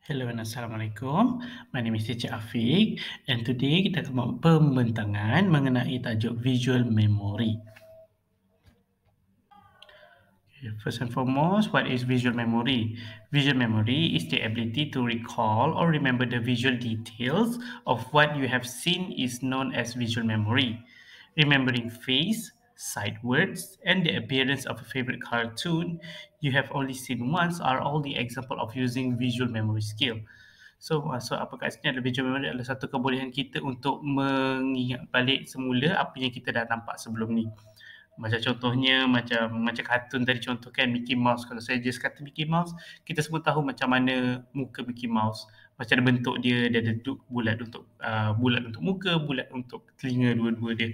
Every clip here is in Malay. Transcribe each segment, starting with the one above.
Hello and Assalamualaikum. My name is Teacher Afiq and today kita akan buat pembentangan mengenai tajuk visual memory. First and foremost, what is visual memory? Visual memory is the ability to recall or remember the visual details of what you have seen is known as visual memory. Remembering face, sight words, and the appearance of a favorite cartoon you have only seen once are all the example of using visual memory skill. So, apa kat sini adalah visual memory adalah satu kebolehan kita untuk mengingat balik semula apa yang kita dah nampak sebelum ni. Macam contohnya macam kartun tadi contoh kan Mickey Mouse. Kalau saya just kata Mickey Mouse, kita semua tahu macam mana muka Mickey Mouse. Macam mana bentuk dia ada bulat untuk muka, bulat untuk telinga dua-dua dia.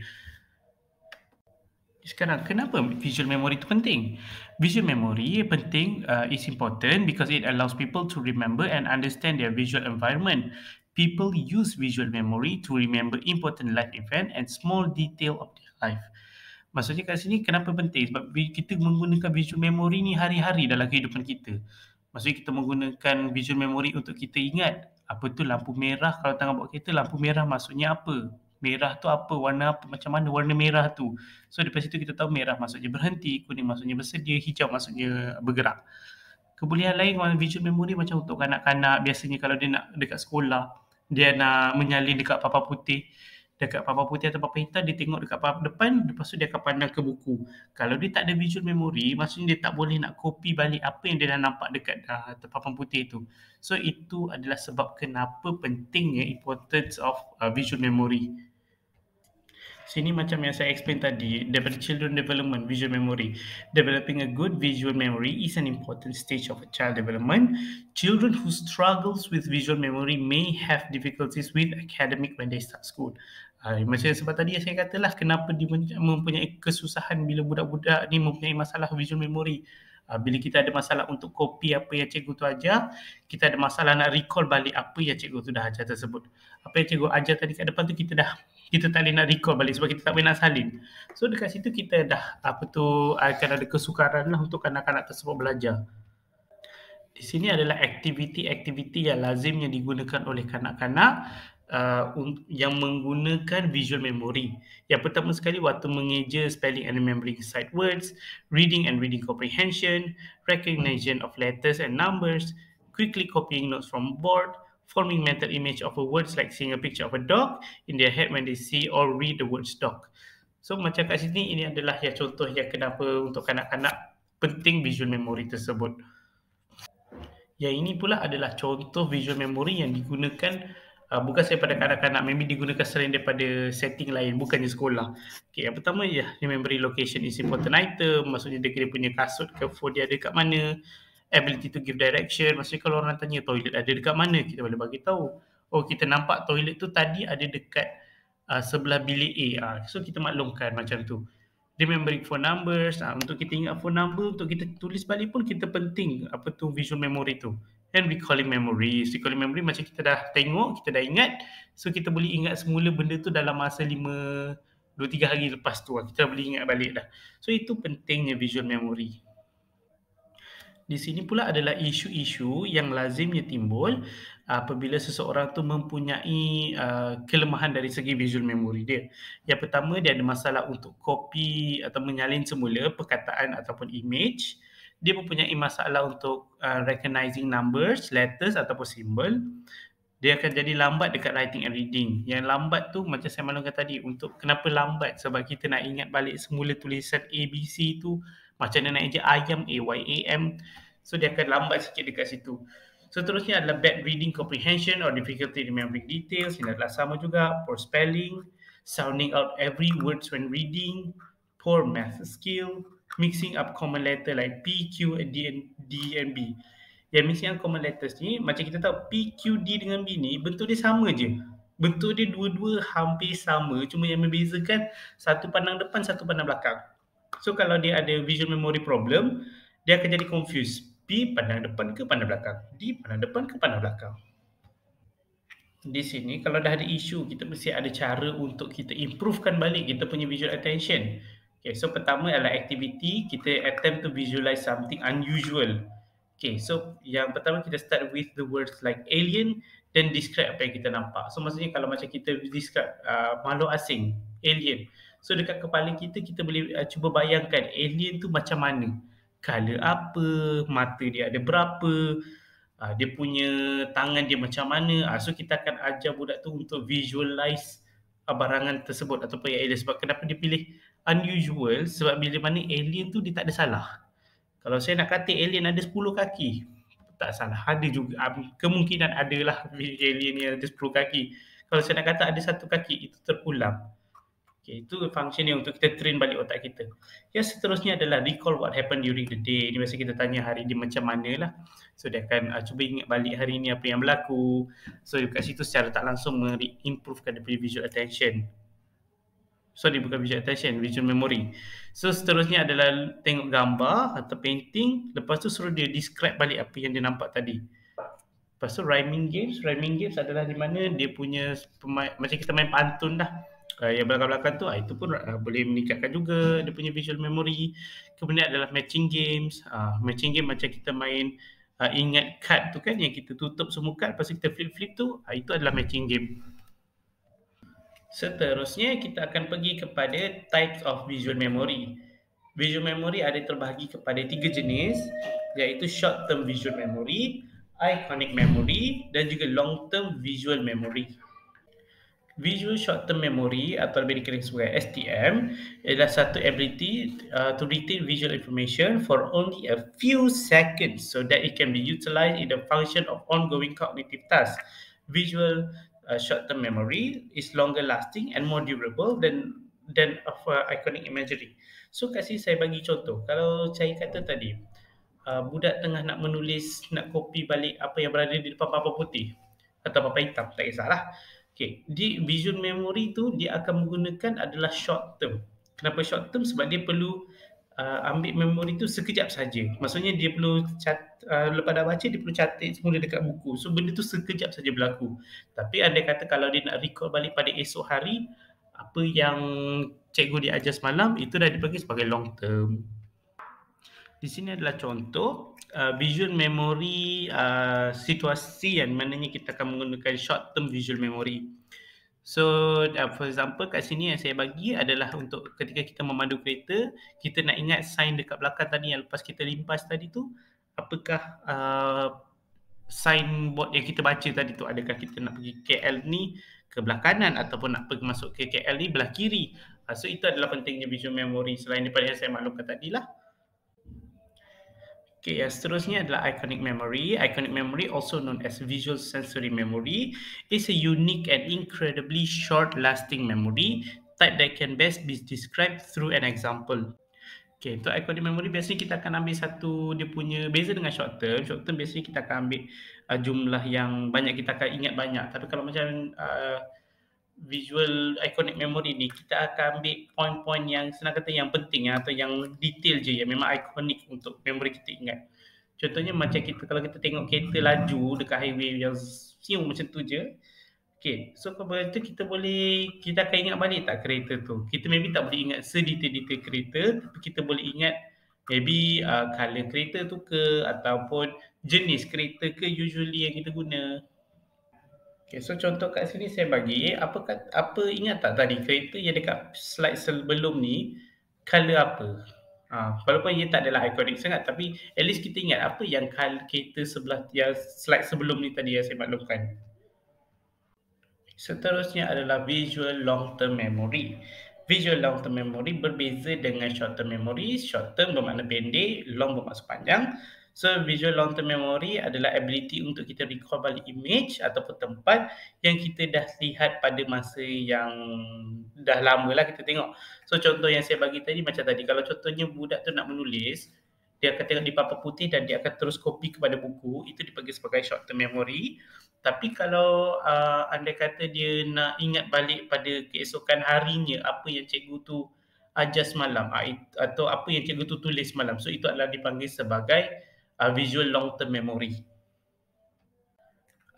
Sekarang, kenapa visual memory itu penting? Visual memory penting is important because it allows people to remember and understand their visual environment. People use visual memory to remember important life event and small detail of their life. Maksudnya kat sini kenapa penting? Sebab kita menggunakan visual memory ni hari-hari dalam kehidupan kita. Maksudnya kita menggunakan visual memory untuk kita ingat apa tu lampu merah kalau tengah bawa kereta, lampu merah maksudnya apa? Merah tu apa? Warna apa? Macam mana warna merah tu? So daripada situ kita tahu merah maksudnya berhenti, kuning maksudnya bersedia, hijau maksudnya bergerak. Kebolehan lain visual memory macam untuk kanak-kanak biasanya kalau dia nak dekat sekolah, dia nak menyalin dekat papan putih. Dekat papan putih atau papan hitam, dia tengok dekat papan depan, lepas tu dia akan pandang ke buku. Kalau dia tak ada visual memory, maksudnya dia tak boleh nak copy balik apa yang dia dah nampak dekat papan putih tu. So itu adalah sebab kenapa pentingnya importance of visual memory. Sini macam yang saya explain tadi, daripada children development, visual memory. Developing a good visual memory is an important stage of a child development. Children who struggles with visual memory may have difficulties with academic when they start school. Macam sebab tadi yang saya katalah, kenapa dia mempunyai kesusahan bila budak-budak ni mempunyai masalah visual memory. Bila kita ada masalah untuk copy apa yang cikgu tu ajar, kita ada masalah nak recall balik apa yang cikgu tu dah ajar tersebut. Apa yang cikgu ajar tadi kat depan tu kita tak boleh nak recall balik sebab kita tak boleh nak salin. So dekat situ kita dah akan ada kesukaran lah untuk kanak-kanak tersebut belajar. Di sini adalah aktiviti-aktiviti yang lazimnya digunakan oleh kanak-kanak yang menggunakan visual memory. Yang pertama sekali waktu mengeja spelling and remembering sight words, reading and reading comprehension, recognition of letters and numbers, quickly copying notes from board, forming mental image of a words like seeing a picture of a dog in their head when they see or read the words dog. So macam kat sini ini adalah yang contoh yang kenapa untuk kanak-kanak penting visual memory tersebut. Yang ini pula adalah contoh visual memory yang digunakan bukan sahaja pada kanak-kanak, maybe digunakan selain daripada setting lain, bukannya sekolah. Okay, yang pertama remembering location is important item, maksudnya dia punya kasut ke phone dia ada kat mana. Ability to give direction, maksudnya kalau orang tanya toilet ada dekat mana, kita boleh bagi tahu. Oh, kita nampak toilet tu tadi ada dekat sebelah bilik A. So kita maklumkan macam tu. Remembering phone numbers, untuk kita ingat phone number, untuk kita tulis balik pun kita penting visual memory tu. And recalling memory macam kita dah tengok, kita dah ingat, so kita boleh ingat semula benda tu dalam masa 2-3 hari lepas tu, kita boleh ingat balik dah. So itu pentingnya visual memory. Di sini pula adalah isu-isu yang lazimnya timbul apabila seseorang tu mempunyai kelemahan dari segi visual memory dia. Yang pertama, dia ada masalah untuk copy atau menyalin semula perkataan ataupun image. Dia mempunyai masalah untuk recognizing numbers, letters ataupun simbol. Dia akan jadi lambat dekat writing and reading. Yang lambat tu macam saya maklumkan tadi, untuk kenapa lambat? Sebab kita nak ingat balik semula tulisan ABC tu, macam mana nak ejak ayam, AYAM. So dia akan lambat sikit dekat situ. Seterusnya adalah bad reading comprehension or difficulty remembering details. Ini adalah sama juga. Poor spelling, sounding out every words when reading, poor math skill, mixing up common letter like P, Q, D and B. Yang mixing up common letters ni, macam kita tahu P, Q, D dengan B ni bentuk dia sama je. Bentuk dia dua-dua hampir sama, cuma yang membezakan satu pandang depan, satu pandang belakang. So kalau dia ada visual memory problem, dia akan jadi confused. P pandang depan ke pandang belakang? D pandang depan ke pandang belakang? Di sini kalau dah ada isu, kita mesti ada cara untuk kita improvekan balik kita punya visual attention. Okay, so pertama adalah activity, kita attempt to visualize something unusual. Okay, so yang pertama kita start with the words like alien, then describe apa yang kita nampak. So maksudnya kalau macam kita describe makhluk asing, alien. So dekat kepala kita, kita boleh cuba bayangkan alien tu macam mana. Color apa, mata dia ada berapa, dia punya tangan dia macam mana. So kita akan ajar budak tu untuk visualize barangan tersebut ataupun yang alien. Sebab kenapa dia pilih unusual, sebab bila mana alien tu dia tak ada salah. Kalau saya nak kata alien ada 10 kaki, tak salah. Ada juga, kemungkinan adalah alien yang ada 10 kaki. Kalau saya nak kata ada satu kaki, itu terulang. Okay, itu function dia untuk kita train balik otak kita. Yang seterusnya adalah recall what happened during the day. Ini biasa kita tanya hari ni macam mana lah. So dia akan cuba ingat balik hari ni apa yang berlaku. So kat situ secara tak langsung improvekan dia punya visual attention. Sorry, bukan visual attention, visual memory. So seterusnya adalah tengok gambar atau painting, lepas tu suruh dia describe balik apa yang dia nampak tadi. Lepas tu rhyming games adalah di mana dia punya macam kita main pantun dah. Yang belakang-belakang tu itu pun boleh meningkatkan juga dia punya visual memory. Kemudian adalah matching games. Matching game macam kita main ingat card tu kan, yang kita tutup semua card, lepas tu kita flip-flip tu, itu adalah matching game. Seterusnya kita akan pergi kepada types of visual memory. Visual memory ada terbahagi kepada 3 jenis, iaitu short term visual memory, iconic memory dan juga long term visual memory. Visual Short Term Memory atau lebih dikenal sebagai STM adalah satu ability to retain visual information for only a few seconds so that it can be utilized in the function of ongoing cognitive tasks. Visual Short Term Memory is longer lasting and more durable than of iconic imagery. So kat sini saya bagi contoh. Kalau saya kata tadi, budak tengah nak menulis, nak copy balik apa yang berada di depan papan putih atau papan hitam, tak kisahlah. Okay, di visual memory tu dia akan menggunakan adalah short term. Kenapa short term? Sebab dia perlu ambil memori tu sekejap saja. Maksudnya dia perlu lepas dah baca dia perlu catat semula dekat buku. So benda tu sekejap saja berlaku. Tapi andai kata kalau dia nak recall balik pada esok hari, apa yang cikgu dia ajar semalam, itu dah dipanggil sebagai long term. Di sini adalah contoh visual memory situasi yang mananya kita akan menggunakan short term visual memory. So for example kat sini yang saya bagi adalah untuk ketika kita memandu kereta, kita nak ingat sign dekat belakang tadi yang lepas kita limpas tadi tu, apakah signboard yang kita baca tadi tu, adakah kita nak pergi KL ni ke belah kanan ataupun nak pergi masuk ke KL ni belah kiri. So itu adalah pentingnya visual memory selain daripada yang saya maklumkan tadi lah. Okay, yang seterusnya adalah iconic memory. Iconic memory, also known as visual sensory memory, is a unique and incredibly short-lasting memory type that can best be described through an example. Okay, untuk iconic memory biasanya kita akan ambil satu, dia punya beza dengan short term. Short term biasanya kita akan ambil jumlah yang banyak, kita akan ingat banyak. Tapi kalau macam visual iconic memory ni, kita akan ambil poin-poin yang senang kata yang penting atau yang detail je yang memang iconic untuk memori kita ingat. Contohnya macam kita kalau kita tengok kereta laju dekat highway yang siung macam tu je. Okay, so kalau itu kita akan ingat balik tak kereta tu. Kita maybe tak boleh ingat sedetail-detail kereta, tapi kita boleh ingat maybe color kereta tu ke ataupun jenis kereta ke usually yang kita guna. Okay, so contoh kat sini saya bagi, apa ingat tak tadi kereta yang dekat slide sebelum ni, color apa? Walaupun ia tak adalah ikonik sangat, tapi at least kita ingat apa yang color kereta sebelah yang slide sebelum ni tadi yang saya maklumkan. Seterusnya adalah visual long term memory. Visual long term memory berbeza dengan short term memory. Short term bermakna pendek, long bermaksud panjang. So visual long term memory adalah ability untuk kita recall balik image ataupun tempat yang kita dah lihat pada masa yang dah lama lah kita tengok. So contoh yang saya bagi tadi macam tadi, kalau contohnya budak tu nak menulis, dia akan tengok di papan putih dan dia akan terus copy kepada buku, itu dipanggil sebagai short term memory. Tapi kalau andai kata dia nak ingat balik pada keesokan harinya apa yang cikgu tu ajar semalam atau apa yang cikgu tu tulis semalam, so itu adalah dipanggil sebagai visual long-term memory.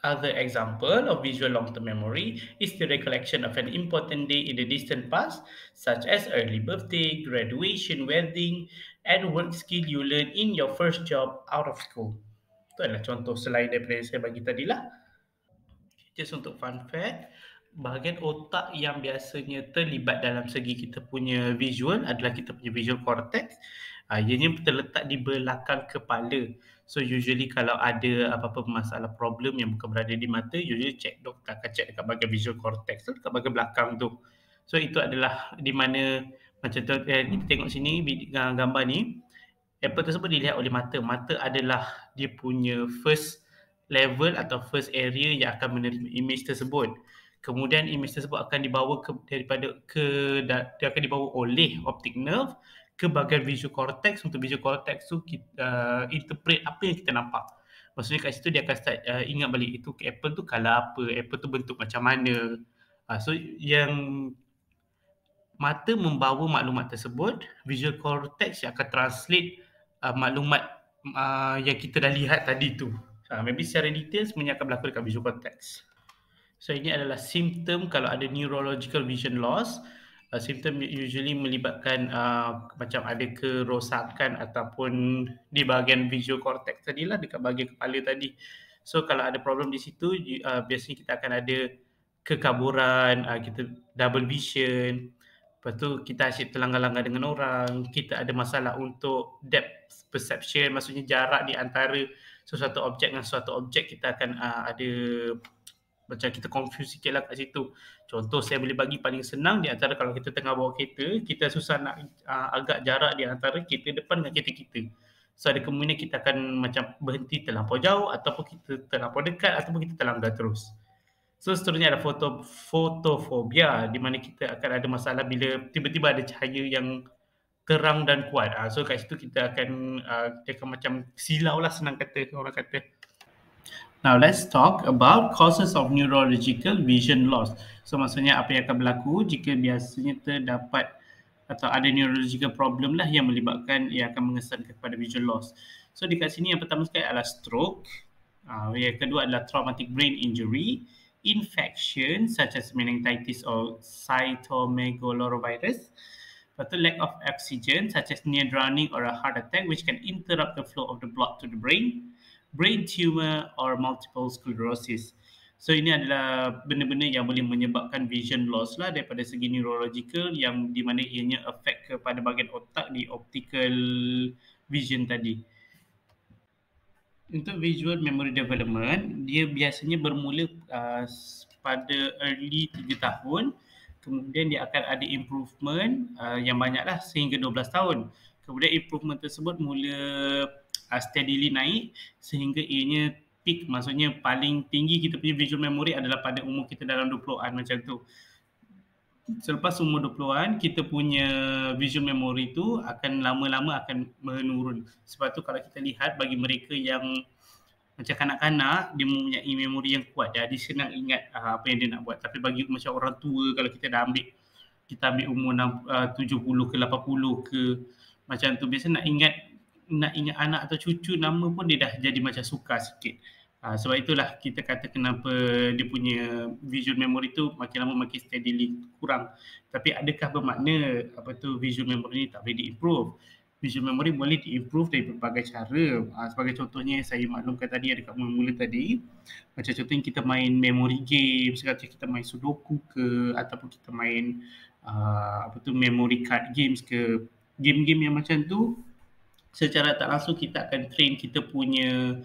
Other example of visual long-term memory is the recollection of an important day in the distant past, such as early birthday, graduation, wedding, and work skill you learned in your first job out of school. Itu adalah contoh selain daripada yang saya bagi tadilah. Just untuk fun fact, bahagian otak yang biasanya terlibat dalam segi kita punya visual adalah kita punya visual cortex. Ianya terletak di belakang kepala. So usually kalau ada apa-apa masalah problem yang bukan berada di mata, usually doktor akan check dekat bahagian visual cortex tu, dekat bahagian belakang tu. So itu adalah di mana macam tu, kita tengok sini gambar ni, apple tersebut dilihat oleh mata. Mata adalah dia punya first level atau first area yang akan menerima image tersebut. Kemudian image tersebut akan dibawa dia akan dibawa oleh optic nerve ke bahagian visual cortex. Untuk visual cortex tu kita interpret apa yang kita nampak. Maksudnya kat situ dia akan start ingat balik itu apple tu colour apa, apple tu bentuk macam mana. So yang mata membawa maklumat tersebut, visual cortex yang akan translate maklumat yang kita dah lihat tadi tu. Maybe secara detail sebenarnya akan berlaku dekat visual cortex. So ini adalah simptom kalau ada neurological vision loss. Simptom usually melibatkan macam ada kerosakan ataupun di bahagian visual cortex tadilah, dekat bahagian kepala tadi. So kalau ada problem di situ, biasanya kita akan ada kekaburan, kita double vision. Lepas tu kita asyik terlanggar-langgar dengan orang, kita ada masalah untuk depth perception, maksudnya jarak di antara sesuatu objek dengan sesuatu objek, kita akan ada macam kita confuse sikit lah kat situ. Contoh saya boleh bagi paling senang di antara kalau kita tengah bawa kereta, kita susah nak agak jarak di antara kereta depan dengan kereta kita. So ada kemungkinan kita akan macam berhenti terlampau jauh, ataupun kita terlampau dekat, ataupun kita terlanggar terus. So seterusnya ada fotofobia, di mana kita akan ada masalah bila tiba-tiba ada cahaya yang terang dan kuat. So kat situ kita akan macam silau lah, senang kata orang kata. Now let's talk about causes of neurological vision loss. So maksudnya apa yang akan berlaku jika biasanya terdapat atau ada neurological problem lah yang melibatkan, yang akan mengesankan kepada vision loss. So dekat sini yang pertama sekali adalah stroke. Yang kedua adalah traumatic brain injury, infection such as meningitis or cytomegalovirus. Lepas tu lack of oxygen such as near drowning or a heart attack which can interrupt the flow of the blood to the brain, brain tumor or multiple sclerosis. So ini adalah benda-benda yang boleh menyebabkan vision loss lah daripada segi neurological, yang di mana ianya affect kepada bahagian otak di optical vision tadi. Untuk visual memory development, dia biasanya bermula pada early 3 tahun. Kemudian dia akan ada improvement yang banyaklah sehingga 12 tahun. Kemudian improvement tersebut mula steadily naik sehingga ianya peak, maksudnya paling tinggi kita punya visual memory adalah pada umur kita dalam 20-an macam tu. Selepas umur 20-an, kita punya visual memory tu akan lama-lama akan menurun. Sebab tu kalau kita lihat bagi mereka yang macam kanak-kanak, dia mempunyai memori yang kuat, dia senang ingat apa yang dia nak buat. Tapi bagi macam orang tua, kalau kita dah ambil, kita ambil umur 70 ke 80 ke macam tu, biasa nak ingat anak atau cucu nama pun dia dah jadi macam sukar sikit. Sebab itulah kita kata kenapa dia punya visual memory tu makin lama makin steadily kurang. Tapi adakah bermakna visual memory ni tak boleh di-improve? Visual memory boleh di-improve dari berbagai cara. Sebagai contohnya saya maklumkan tadi, ada kat mula-mula tadi, macam contohnya kita main memory games, kita main sudoku ke, ataupun kita main memory card games ke, game-game yang macam tu, secara tak langsung kita akan train kita punya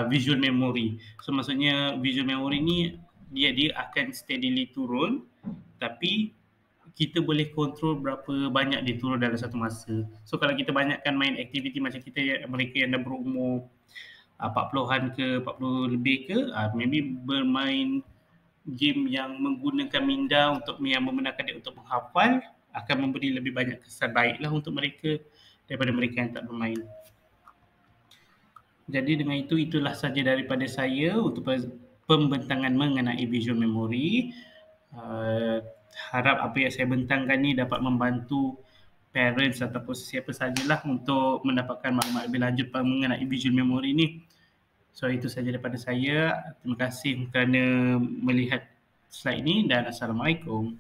visual memory. So maksudnya visual memory ni dia akan steadily turun, tapi kita boleh kontrol berapa banyak dia turun dalam satu masa. So kalau kita banyakkan main aktiviti macam mereka yang dah berumur 40-an ke 40 lebih ke, maybe bermain game yang menggunakan minda untuk yang membenarkan dia untuk menghafal, akan memberi lebih banyak kesan baiklah untuk mereka daripada mereka yang tak bermain. Jadi dengan itulah saja daripada saya untuk pembentangan mengenai visual memory. Harap apa yang saya bentangkan ni dapat membantu parents ataupun siapa sajalah untuk mendapatkan maklumat lebih lanjut mengenai visual memory ni. So itu saja daripada saya. Terima kasih kerana melihat slide ini dan Assalamualaikum.